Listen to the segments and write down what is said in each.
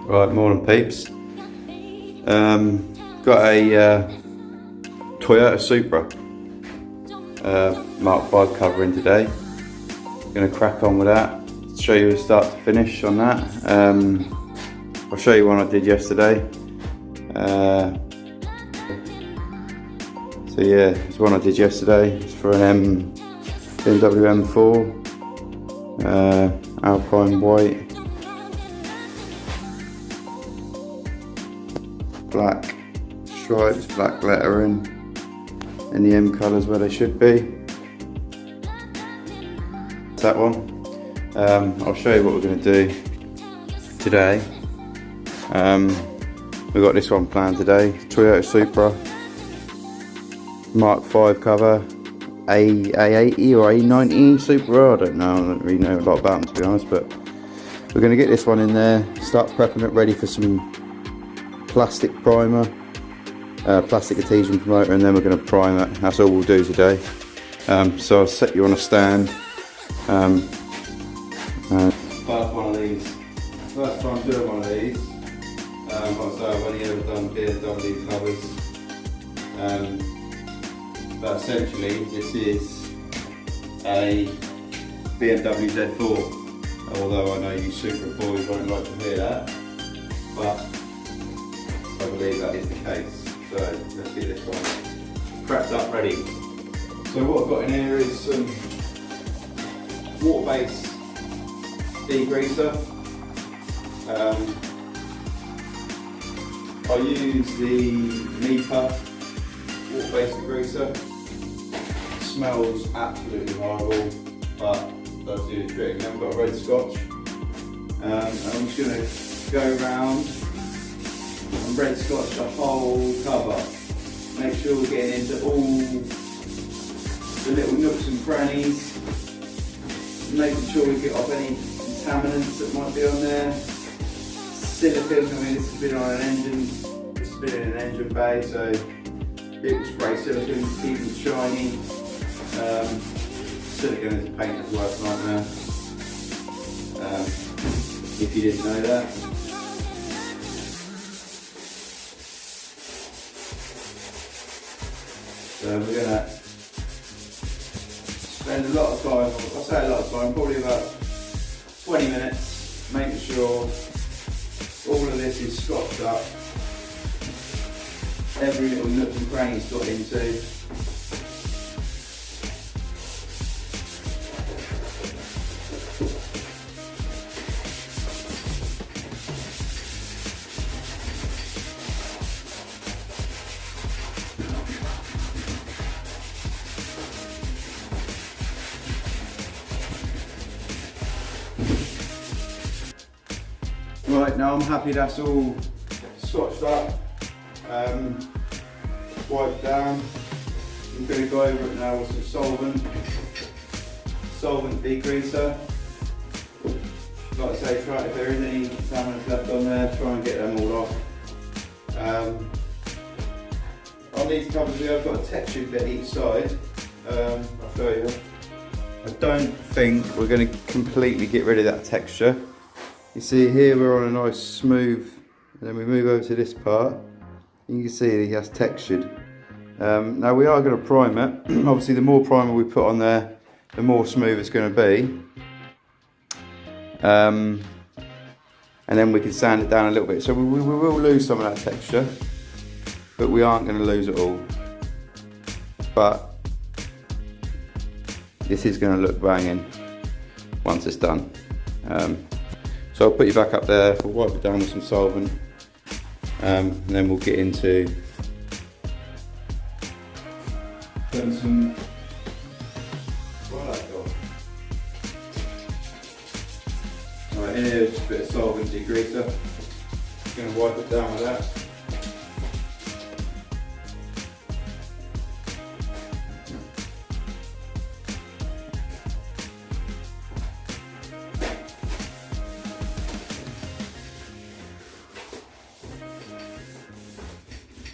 Right, morning peeps. Got a Toyota Supra Mark 5 covering today. Gonna crack on with that, show you a start to finish on that. I'll show you one I did yesterday. So yeah, it's one I did yesterday. It's for an BMW M4 Alpine white, black stripes, black lettering, in the M colours where they should be. That one. I'll show you what we're going to do today. We've got this one planned today, Toyota Supra Mark 5 cover, a90 or a90 Supra, I don't know, I don't really know a lot about them to be honest, but we're going to get this one in there, start prepping it ready for some plastic primer, plastic adhesion promoter, and then we're going to prime it. That's all we'll do today. So I'll set you on a stand. First one of these, first time doing one of these. Like I say, I've only ever done BMW covers, but essentially this is a BMW Z4, although I know you Supra boys won't like to hear that, but I believe that is the case. So let's get this one prepped up ready. So what I've got in here is some water-based degreaser. I use the a90 water-based degreaser. Smells absolutely horrible, but does do the trick. Now I've got a red scotch, and I'm just going to go around and red scotch the whole cover. Make sure we're getting into all the little nooks and crannies, making sure we get off any contaminants that might be on there. Silicone, I mean this has been on an engine, this has been in an engine bay, so people spray silicone to keep it shiny. Silicone is a painter's worst nightmare, if you didn't know that. So we're going to spend a lot of time, I say a lot of time, probably about 20 minutes, making sure all of this is scotched up, every little nook and cranny's got into. Right, now I'm happy that's all scotched up, wiped down. I'm going to go over it now with some solvent degreaser. Like I say, try, if there is any contaminants left on there, try and get them all off. On these covers here, I've got a textured bit each side. I'll show you. I don't think we're going to completely get rid of that texture. You see here we're on a nice smooth, and then we move over to this part, you can see it has textured. Now we are going to prime it. Obviously the more primer we put on there, the more smooth it's going to be. And then we can sand it down a little bit. So we will lose some of that texture, but we aren't going to lose it all. But this is going to look banging once it's done. So I'll put you back up there, we'll wipe it down with some solvent, and then we'll get into putting some, what have I got? Right, in here just a bit of solvent degreaser. Just going to wipe it down with that.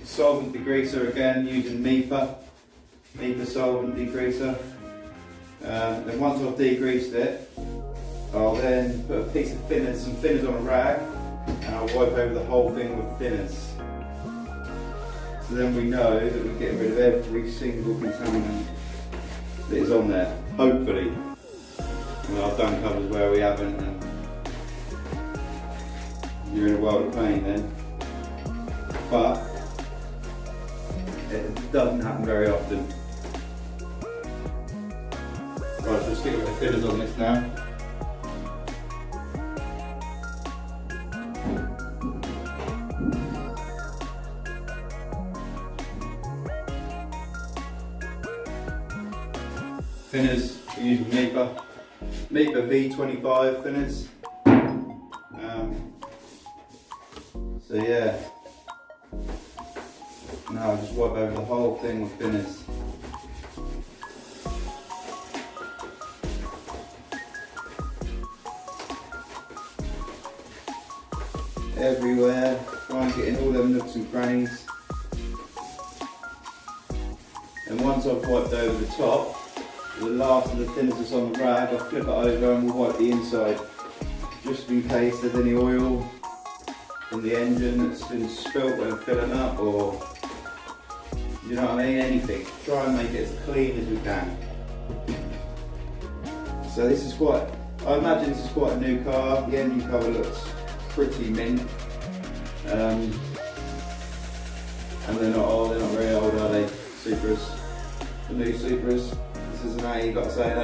Solvent degreaser again, using a90 solvent degreaser. Then once I've degreased it, I'll then put a piece of thinners, some thinners on a rag, and I'll wipe over the whole thing with thinners. So then we know that we're getting rid of every single contaminant that is on there, hopefully. I mean, I've done covers where we haven't, and you're in a world of pain then. But it doesn't happen very often. Right, so we'll stick with the thinners on this now. Thinners, we're using MIPA V25 thinners. So yeah, now I'll just wipe over the whole thing with thinners. Everywhere, try and get in all them nooks and crannies. And once I've wiped over the top, the last of the thinners that's on the rag, I'll flip it over and we'll wipe the inside, just in case there's any oil from the engine that's been spilt when filling up, or you know what I mean, anything. Try and make it as clean as we can. So this is quite, I imagine this is quite a new car. The engine cover looks pretty mint. And they're not very old, are they? Supras, the new Supras. This is an A, got to say an A.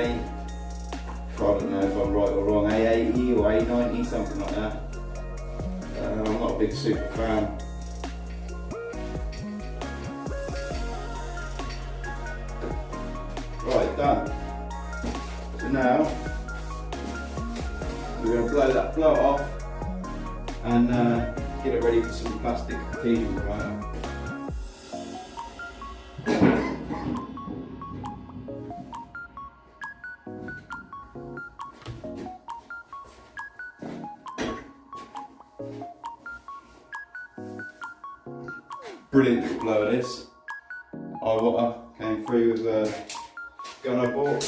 I don't know if I'm right or wrong, A80 or A90, something like that. I'm not a big Supra fan. Right, done. So now, we're going to blow that float off and get it ready for some plastic adhesion primer. Brilliant little blow of this. Our water came through with a gun I bought.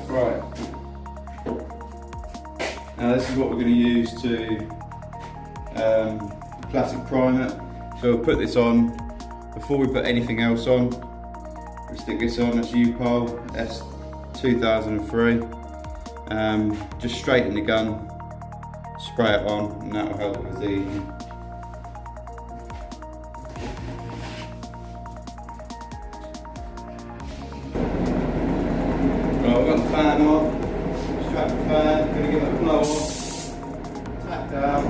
Right. Now this is what we're going to use to plastic prime it. So we'll put this on before we put anything else on. We'll stick this on, that's U-Pole S2003. Just straighten the gun, spray it on, and that will help with adhesion. Right, we've got the fan on. Strap the fan, going to give it a blow off, tap down,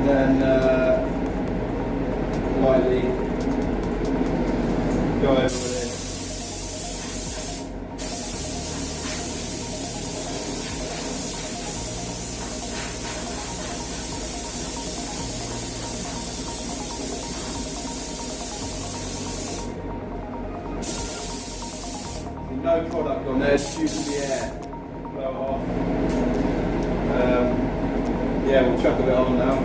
then lightly go over with it. No product on there, it's using the air. Blow off. Yeah, we'll chuck a bit on now.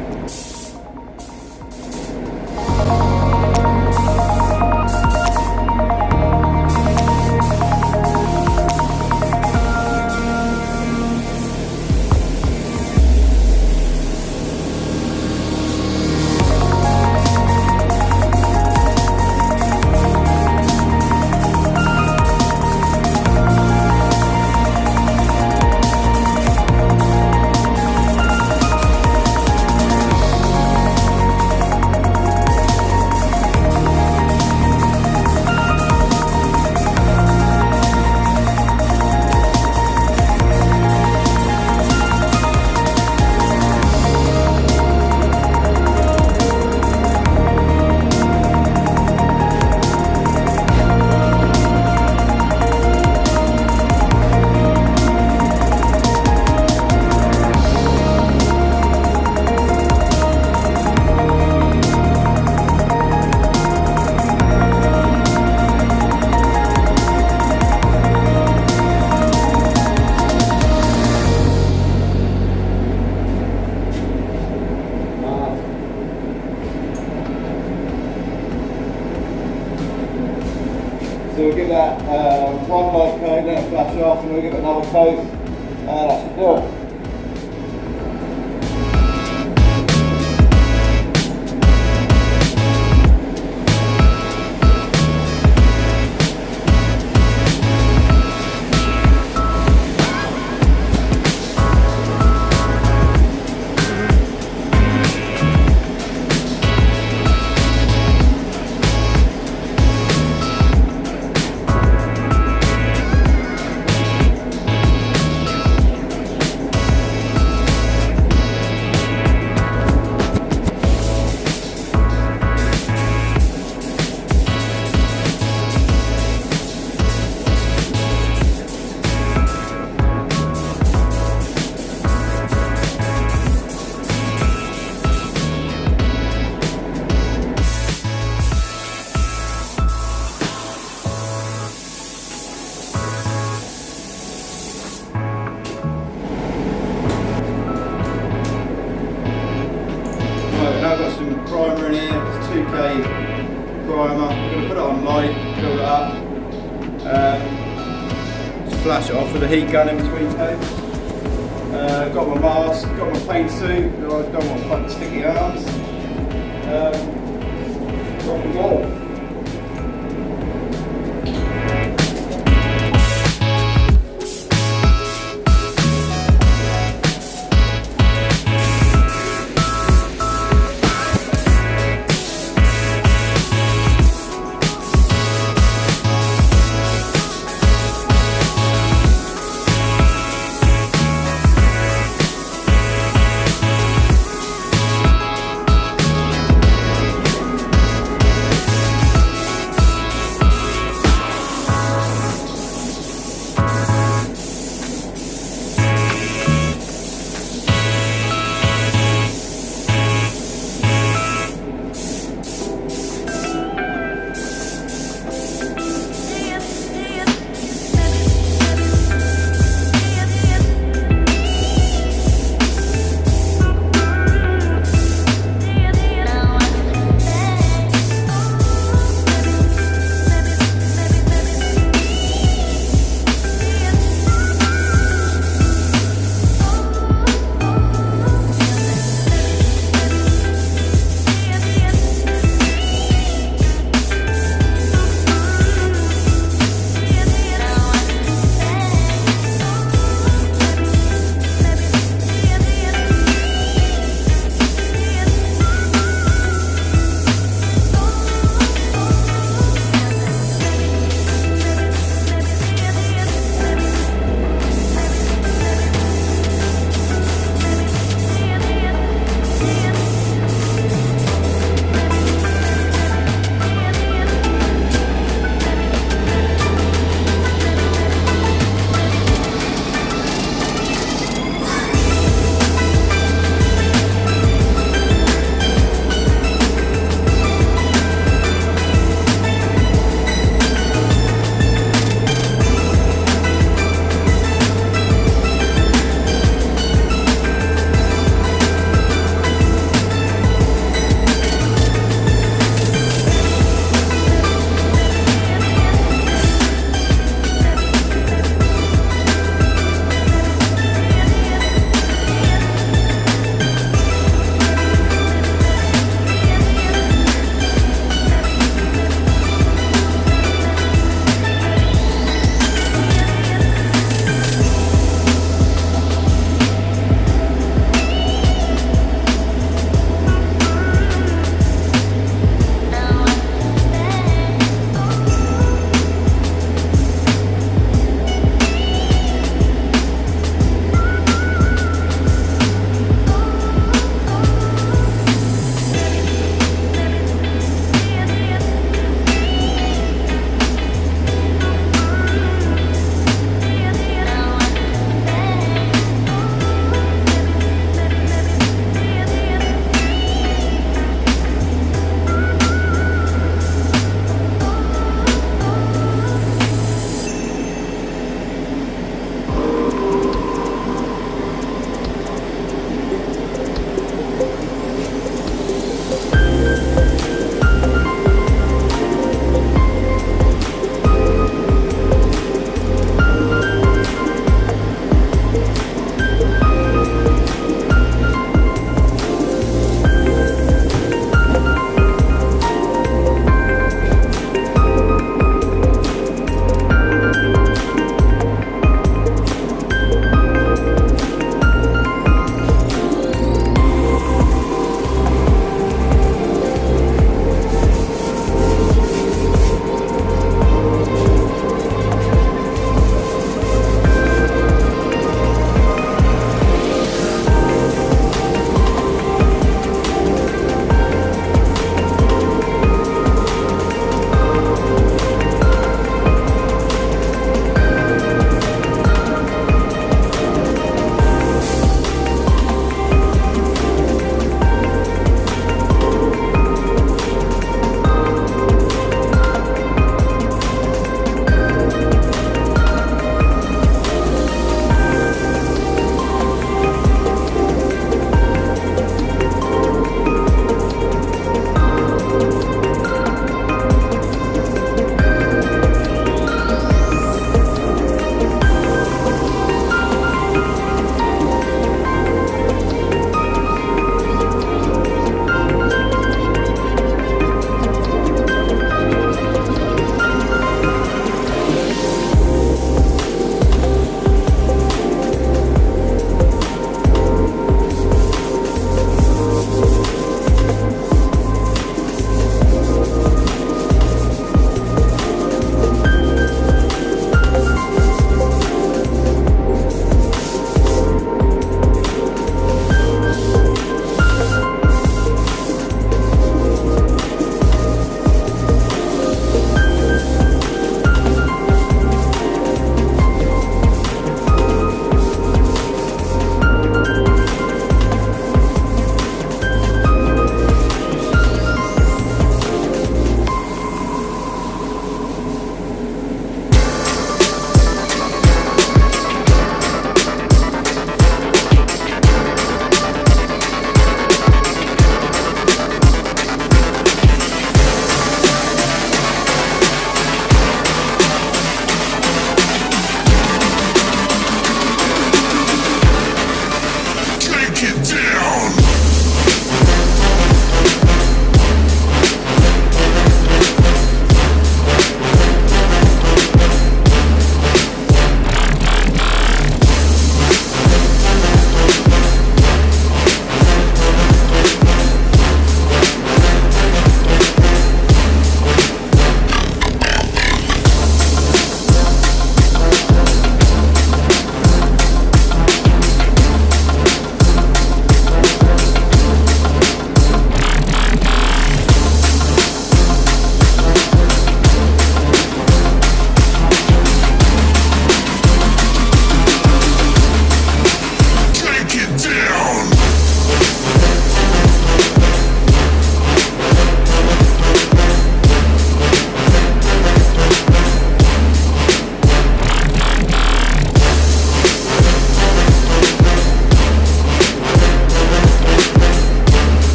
So we'll give that one light coat, let it flash off, and we'll give it another coat. That should do it. Now I've got some primer in here, it's 2K primer. I'm going to put it on light, build it up, just flash it off with a heat gun in between coats. Got my mask, got my paint suit, I don't want fucking sticky arms. Rock and roll.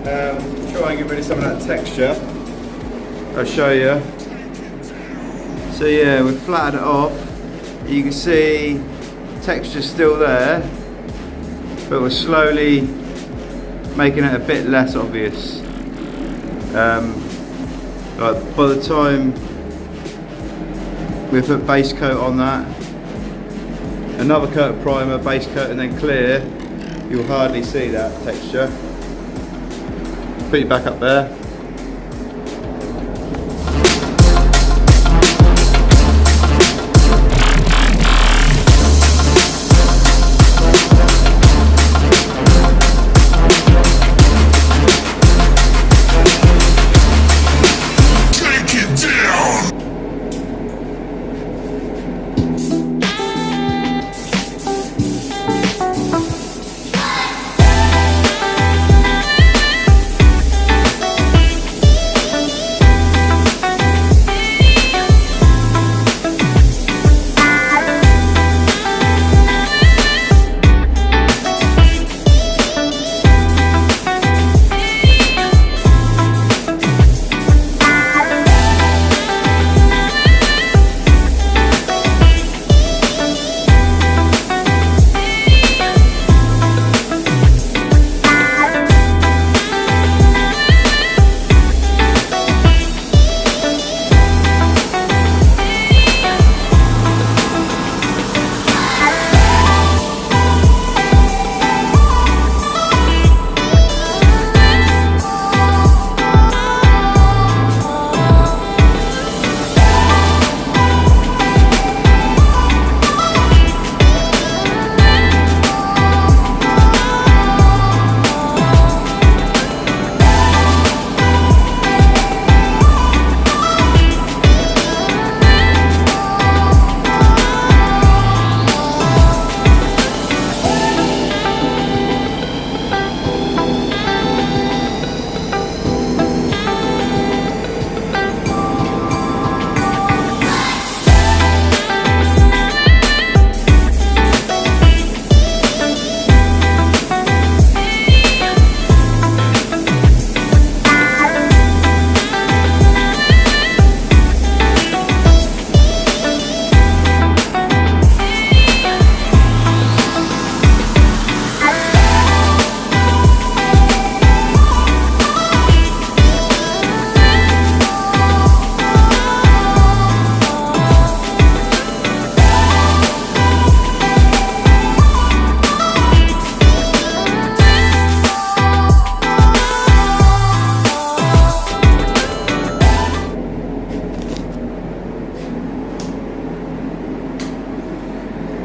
Try and get rid of some of that texture. I'll show you. So yeah, we've flattened it off. You can see texture's still there, but we're slowly making it a bit less obvious. Like by the time we put base coat on that, another coat of primer, base coat and then clear, you'll hardly see that texture. Put it back up there.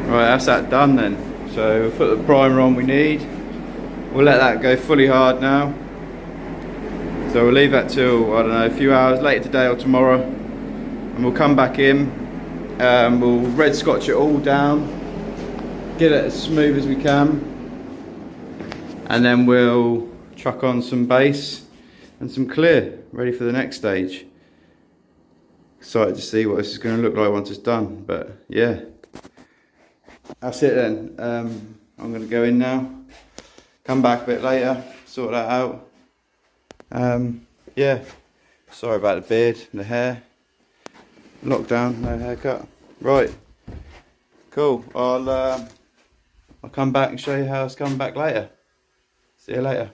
Right, that's that done then. So we'll put the primer on we need. We'll let that go fully hard now. So we'll leave that till, I don't know, a few hours later today or tomorrow. And we'll come back in. We'll red scotch it all down. Get it as smooth as we can. And then we'll chuck on some base and some clear, ready for the next stage. Excited to see what this is going to look like once it's done, but yeah. That's it then. I'm going to go in now, come back a bit later, sort that out. Yeah, sorry about the beard and the hair. Lockdown, no haircut. Right, cool. I'll come back and show you how it's coming back later. See you later.